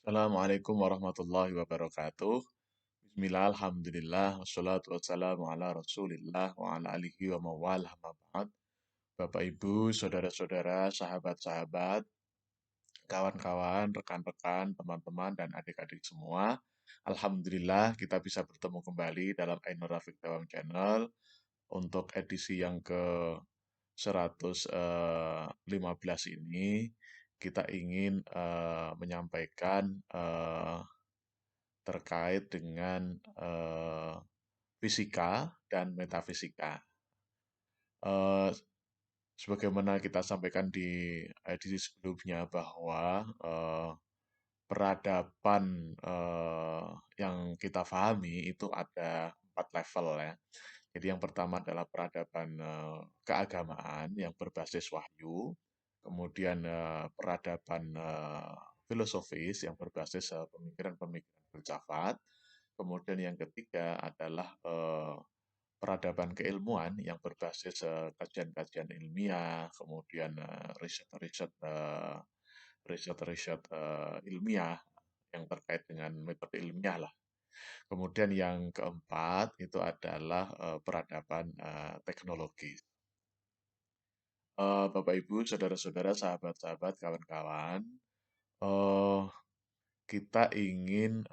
Assalamualaikum warahmatullahi wabarakatuh. Bismillah, alhamdulillah, wassalatu wassalamu ala rasulillah wa ala alihi wa mawalah ma ba'd. Bapak Ibu, saudara-saudara, sahabat-sahabat, kawan-kawan, rekan-rekan, teman-teman, dan adik-adik semua. Alhamdulillah kita bisa bertemu kembali dalam Ainur Rafiq Dawam Channel untuk edisi yang ke 115 ini. Kita ingin menyampaikan terkait dengan fisika dan metafisika. Eh, Sebagaimana kita sampaikan di edisi sebelumnya bahwa peradaban yang kita pahami itu ada 4 level ya. Jadi yang pertama adalah peradaban keagamaan yang berbasis wahyu, kemudian peradaban filosofis yang berbasis pemikiran-pemikiran filsafat, kemudian yang ketiga adalah peradaban keilmuan yang berbasis kajian-kajian ilmiah, kemudian riset-riset ilmiah yang terkait dengan metode ilmiah lah. Kemudian yang keempat itu adalah peradaban teknologi. Bapak Ibu, saudara-saudara, sahabat-sahabat, kawan-kawan, eh, kita ingin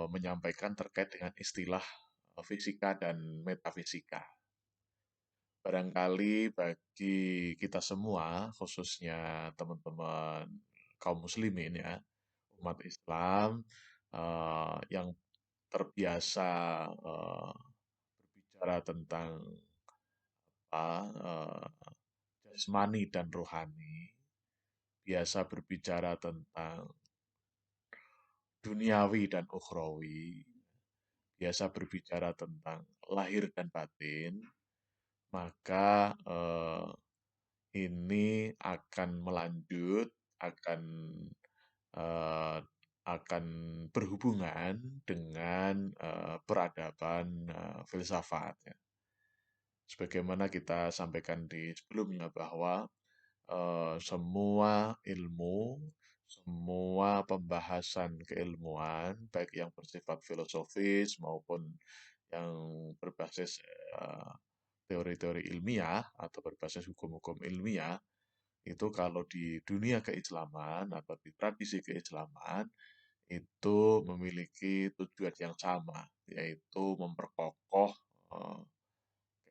menyampaikan terkait dengan istilah fisika dan metafisika. Barangkali bagi kita semua, khususnya teman-teman kaum muslimin ya, umat Islam yang terbiasa berbicara tentang jasmani dan rohani, biasa berbicara tentang duniawi dan ukhrawi, biasa berbicara tentang lahir dan batin, maka ini akan melanjut, akan eh, akan berhubungan dengan peradaban filsafat. Ya. Sebagaimana kita sampaikan di sebelumnya bahwa semua ilmu, semua pembahasan keilmuan, baik yang bersifat filosofis maupun yang berbasis teori-teori ilmiah atau berbasis hukum-hukum ilmiah, itu kalau di dunia keislaman atau di tradisi keislaman itu memiliki tujuan yang sama, yaitu memperkokoh eh,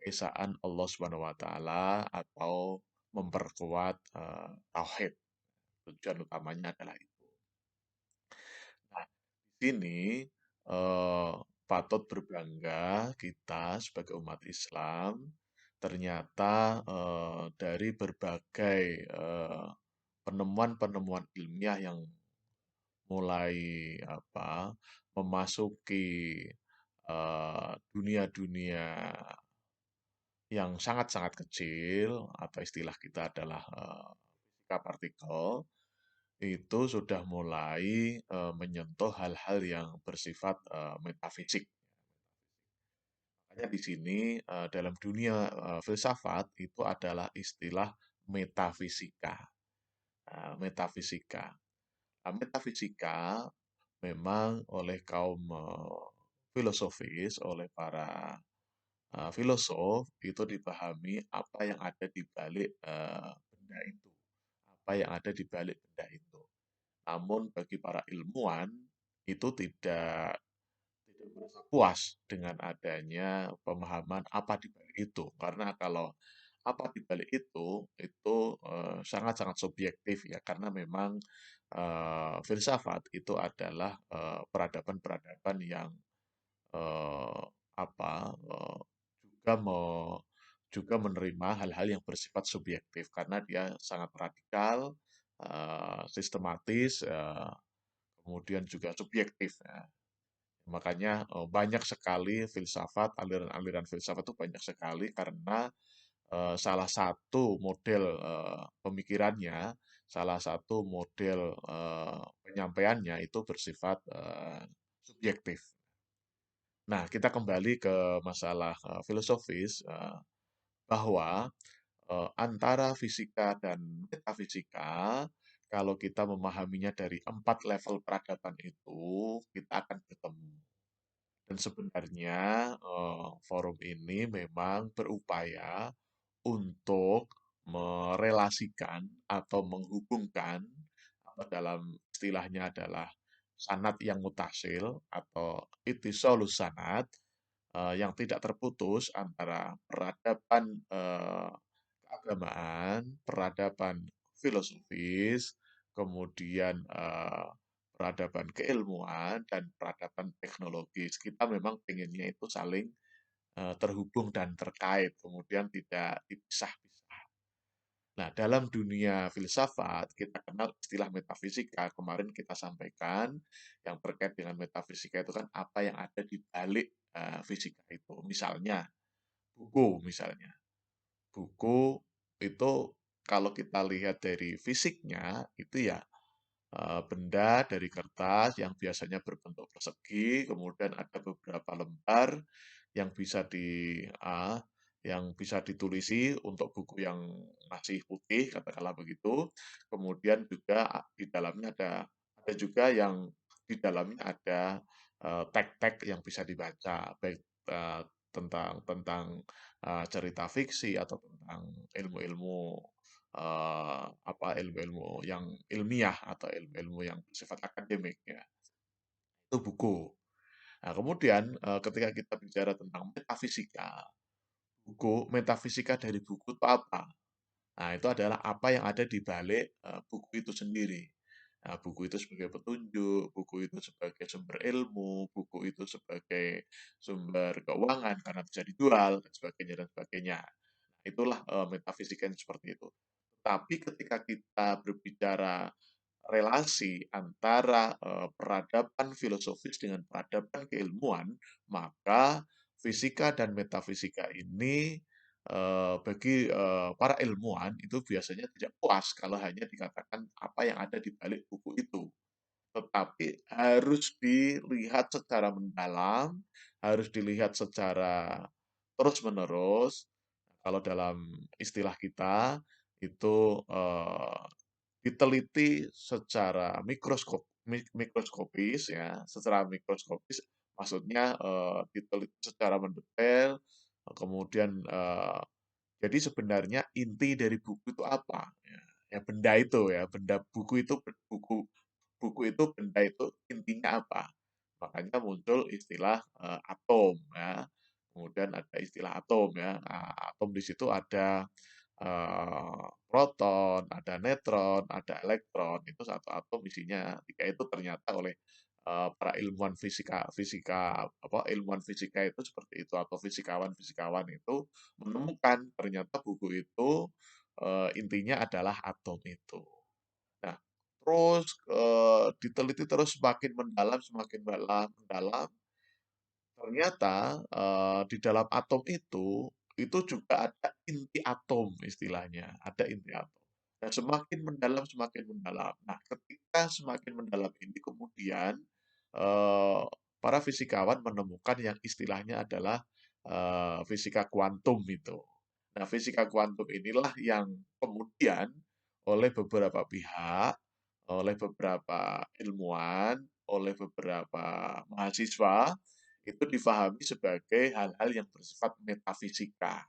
keesaan Allah Subhanahu wa taala atau memperkuat tauhid. Tujuan utamanya adalah itu. Nah, di sini eh, patut berbangga kita sebagai umat Islam ternyata dari berbagai penemuan-penemuan ilmiah yang mulai memasuki dunia-dunia yang sangat-sangat kecil atau istilah kita adalah fisika partikel itu sudah mulai menyentuh hal-hal yang bersifat metafisik. Makanya di sini dalam dunia filsafat itu adalah istilah metafisika. Metafisika. Nah, metafisika memang oleh kaum filosofis, oleh para filosof itu dipahami apa yang ada di balik benda itu, apa yang ada di balik benda itu. Namun bagi para ilmuwan itu tidak merasa puas dengan adanya pemahaman apa di balik itu. Karena kalau apa di balik itu sangat-sangat subjektif ya. Karena memang filsafat itu adalah peradaban-peradaban yang eh, apa juga juga menerima hal-hal yang bersifat subjektif karena dia sangat radikal, sistematis, kemudian juga subjektif. Ya. Makanya banyak sekali filsafat, aliran-aliran filsafat itu banyak sekali karena salah satu model pemikirannya, salah satu model penyampaiannya itu bersifat subjektif. Nah, kita kembali ke masalah filosofis bahwa antara fisika dan metafisika kalau kita memahaminya dari 4 level peradaban itu, kita akan bertemu. Dan sebenarnya forum ini memang berupaya untuk merelasikan atau menghubungkan apa dalam istilahnya adalah sanad yang mutasil atau ittisolus sanad yang tidak terputus antara peradaban keagamaan, peradaban filosofis, kemudian peradaban keilmuan dan peradaban teknologis. Kita memang pengennya itu saling terhubung dan terkait, kemudian tidak dipisah-pisah. Nah, dalam dunia filsafat, kita kenal istilah metafisika. Kemarin kita sampaikan yang terkait dengan metafisika itu kan apa yang ada di balik fisika itu. Misalnya, buku misalnya. Buku itu kalau kita lihat dari fisiknya, itu ya benda dari kertas yang biasanya berbentuk persegi, kemudian ada beberapa lembar yang bisa yang bisa ditulisi untuk buku yang masih putih, katakanlah begitu. Kemudian juga di dalamnya ada juga yang di dalamnya ada teks-teks yang bisa dibaca, baik tentang tentang cerita fiksi atau tentang ilmu-ilmu apa ilmu-ilmu yang ilmiah atau ilmu-ilmu yang bersifat akademik ya. Itu buku. Nah, kemudian ketika kita bicara tentang metafisika, metafisika dari buku itu apa? Nah, itu adalah apa yang ada di balik buku itu sendiri. Nah, buku itu sebagai petunjuk, buku itu sebagai sumber ilmu, buku itu sebagai sumber keuangan karena bisa dijual dan sebagainya dan sebagainya. Nah, itulah metafisika yang seperti itu. Tapi ketika kita berbicara relasi antara peradaban filosofis dengan peradaban keilmuan, maka fisika dan metafisika ini bagi para ilmuwan itu biasanya tidak puas kalau hanya dikatakan apa yang ada di balik buku itu. Tetapi harus dilihat secara mendalam, harus dilihat secara terus-menerus. Kalau dalam istilah kita itu diteliti secara mikroskopis ya, secara mikroskopis maksudnya diteliti secara mendetail, kemudian jadi sebenarnya inti dari buku itu apa? Ya, ya benda itu ya, benda buku buku itu benda itu intinya apa? Makanya muncul istilah atom ya. Kemudian ada istilah atom ya. Nah, atom di situ ada proton, ada neutron, ada elektron. Itu satu atom isinya tiga itu ternyata oleh para ilmuwan fisika fisika apa ilmuwan fisika itu seperti itu atau fisikawan-fisikawan itu menemukan ternyata buku itu intinya adalah atom itu. Nah, terus diteliti terus semakin mendalam, ternyata di dalam atom itu juga ada inti atom istilahnya, ada inti atom. Nah, semakin mendalam. Nah, ketika semakin mendalam ini kemudian para fisikawan menemukan yang istilahnya adalah fisika kuantum itu. Nah, fisika kuantum inilah yang kemudian oleh beberapa pihak, oleh beberapa ilmuwan, oleh beberapa mahasiswa itu difahami sebagai hal-hal yang bersifat metafisika.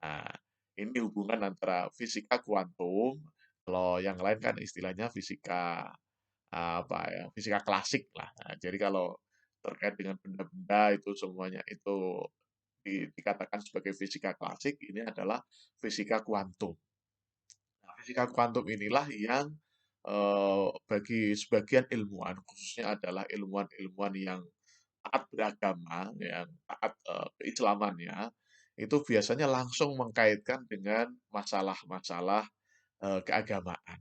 Nah, ini hubungan antara fisika kuantum, kalau yang lain kan istilahnya fisika apa ya, fisika klasik lah. Nah, jadi kalau terkait dengan benda-benda itu semuanya itu dikatakan sebagai fisika klasik, ini adalah fisika kuantum. Nah, fisika kuantum inilah yang bagi sebagian ilmuwan, khususnya adalah ilmuwan-ilmuwan yang taat beragama, yang taat keislamannya, itu biasanya langsung mengkaitkan dengan masalah-masalah keagamaan,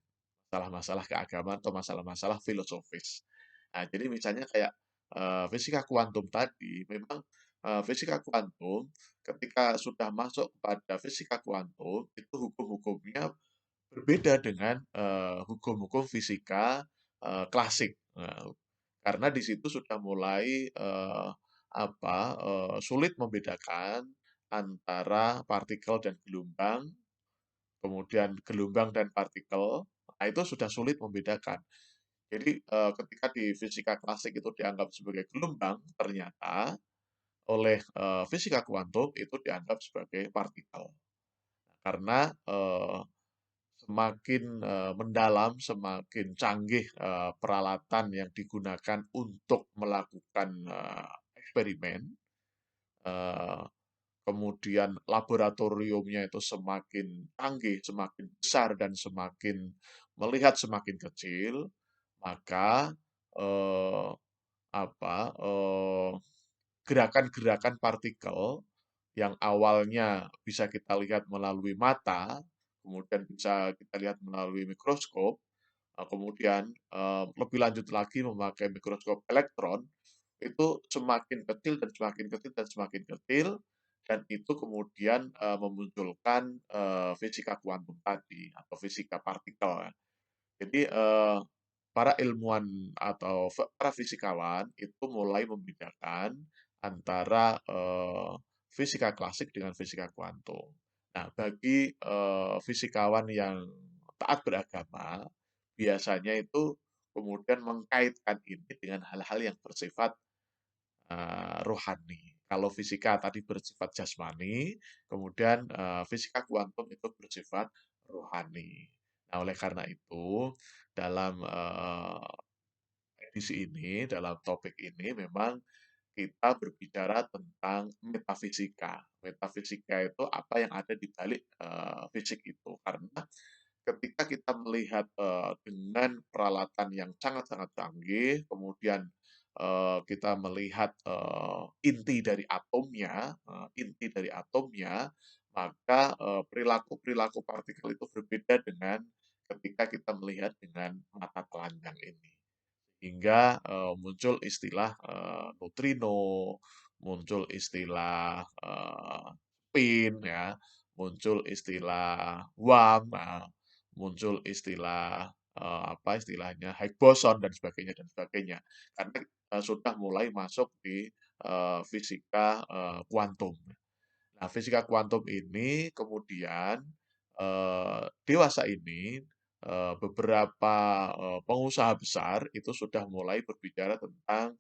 masalah-masalah keagamaan atau masalah-masalah filosofis. Nah, jadi misalnya kayak fisika kuantum tadi, memang fisika kuantum ketika sudah masuk pada fisika kuantum itu hukum-hukumnya berbeda dengan hukum-hukum fisika klasik. Nah, karena di situ sudah mulai sulit membedakan antara partikel dan gelombang, kemudian gelombang dan partikel. Nah, itu sudah sulit membedakan. Jadi, ketika di fisika klasik itu dianggap sebagai gelombang, ternyata oleh, fisika kuantum itu dianggap sebagai partikel. Karena, semakin, mendalam, semakin canggih, peralatan yang digunakan untuk melakukan, eksperimen, eee, kemudian laboratoriumnya itu semakin canggih, semakin besar, dan semakin melihat semakin kecil, maka, eee, apa, gerakan-gerakan partikel yang awalnya bisa kita lihat melalui mata, kemudian bisa kita lihat melalui mikroskop, kemudian, lebih lanjut lagi memakai mikroskop elektron, itu semakin kecil dan semakin kecil dan semakin kecil, dan itu kemudian, memunculkan, fisika kuantum tadi atau fisika partikel ya. Jadi, para ilmuwan atau para fisikawan itu mulai membedakan antara, fisika klasik dengan fisika kuantum. Nah, bagi, fisikawan yang taat beragama, biasanya itu kemudian mengkaitkan ini dengan hal-hal yang bersifat, rohani. Kalau fisika tadi bersifat jasmani, kemudian, fisika kuantum itu bersifat rohani. Nah, oleh karena itu, dalam, edisi ini, dalam topik ini memang kita berbicara tentang metafisika. Metafisika itu apa yang ada di balik, fisik itu. Karena ketika kita melihat, dengan peralatan yang sangat-sangat canggih, kemudian, kita melihat, inti dari atomnya, maka, perilaku-perilaku partikel itu berbeda dengan ketika kita melihat dengan mata telanjang ini. Hingga, muncul istilah, neutrino, muncul istilah, spin ya, muncul istilah Wang, nah, muncul istilah, apa istilahnya, Higgs boson dan sebagainya dan sebagainya. Karena, sudah mulai masuk di, fisika, kuantum. Nah, fisika kuantum ini kemudian, dewasa ini, beberapa, pengusaha besar itu sudah mulai berbicara tentang,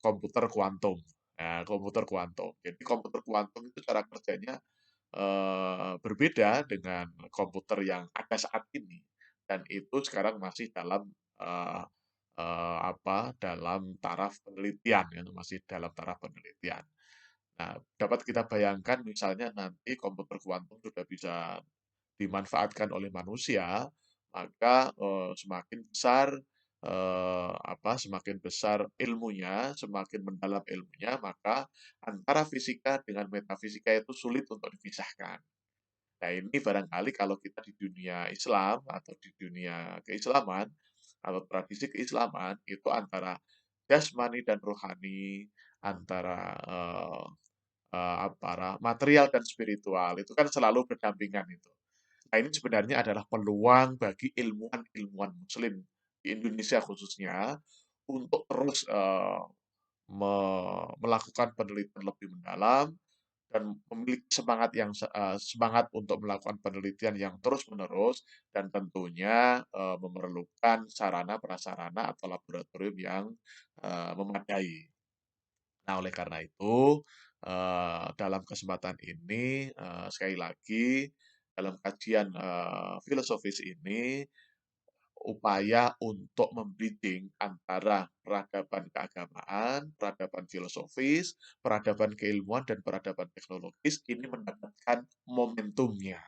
komputer kuantum. Nah, komputer kuantum. Jadi komputer kuantum itu cara kerjanya, berbeda dengan komputer yang ada saat ini, dan itu sekarang masih dalam, eee apa, dalam taraf penelitian ya, masih dalam taraf penelitian. Nah, dapat kita bayangkan misalnya nanti komputer kuantum sudah bisa dimanfaatkan oleh manusia, maka, semakin besar, semakin besar ilmunya, semakin mendalam ilmunya, maka antara fisika dengan metafisika itu sulit untuk dipisahkan. Nah, ini barangkali kalau kita di dunia Islam atau di dunia keislaman atau tradisi keislaman, itu antara jasmani dan rohani, antara, material dan spiritual, itu kan selalu berdampingan itu. Nah, ini sebenarnya adalah peluang bagi ilmuwan-ilmuwan muslim di Indonesia khususnya untuk terus, melakukan penelitian lebih mendalam dan memiliki semangat untuk melakukan penelitian yang terus-menerus dan tentunya, memerlukan sarana prasarana atau laboratorium yang, memadai. Nah, oleh karena itu, dalam kesempatan ini, sekali lagi dalam kajian, filosofis ini, upaya untuk antara peradaban keagamaan, peradaban filosofis, peradaban keilmuan, dan peradaban teknologis ini mendapatkan momentumnya.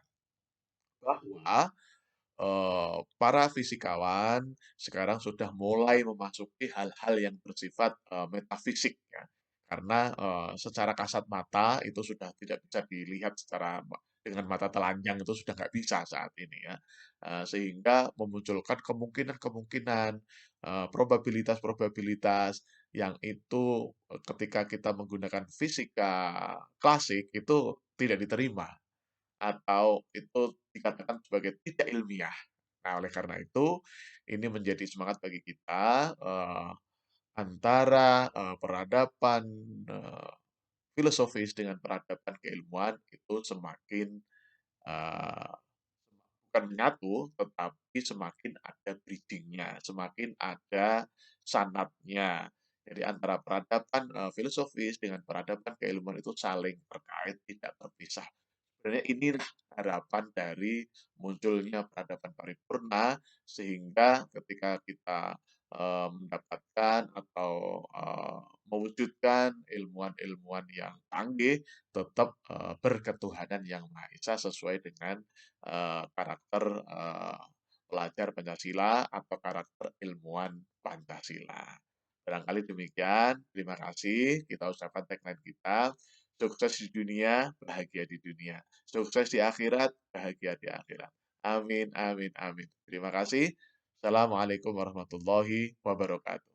Bahwa, para fisikawan sekarang sudah mulai memasuki hal-hal yang bersifat, metafisik ya. Karena, secara kasat mata itu sudah tidak bisa dilihat dengan mata telanjang, itu sudah nggak bisa saat ini ya. Sehingga memunculkan kemungkinan-kemungkinan, probabilitas-probabilitas yang itu, ketika kita menggunakan fisika klasik itu tidak diterima. Atau itu dikatakan sebagai tidak ilmiah. Nah, oleh karena itu, ini menjadi semangat bagi kita, antara, peradaban, eee, filosofis dengan peradaban keilmuan itu semakin, eee, bukan menyatu, tetapi semakin ada bridging-nya, semakin ada sanatnya. Jadi antara peradaban filosofis dengan peradaban keilmuan itu saling terkait, tidak terpisah. Sebenarnya ini harapan dari munculnya peradaban paripurna, sehingga ketika kita mendapatkan atau mewujudkan ilmuwan-ilmuwan yang canggih, tetap berketuhanan yang Maha Esa sesuai dengan karakter pelajar Pancasila atau karakter ilmuwan Pancasila. Barangkali demikian. Terima kasih. Kita ucapkan tagline kita. Sukses di dunia, bahagia di dunia. Sukses di akhirat, bahagia di akhirat. Amin, amin, amin. Terima kasih. Assalamualaikum warahmatullahi wabarakatuh.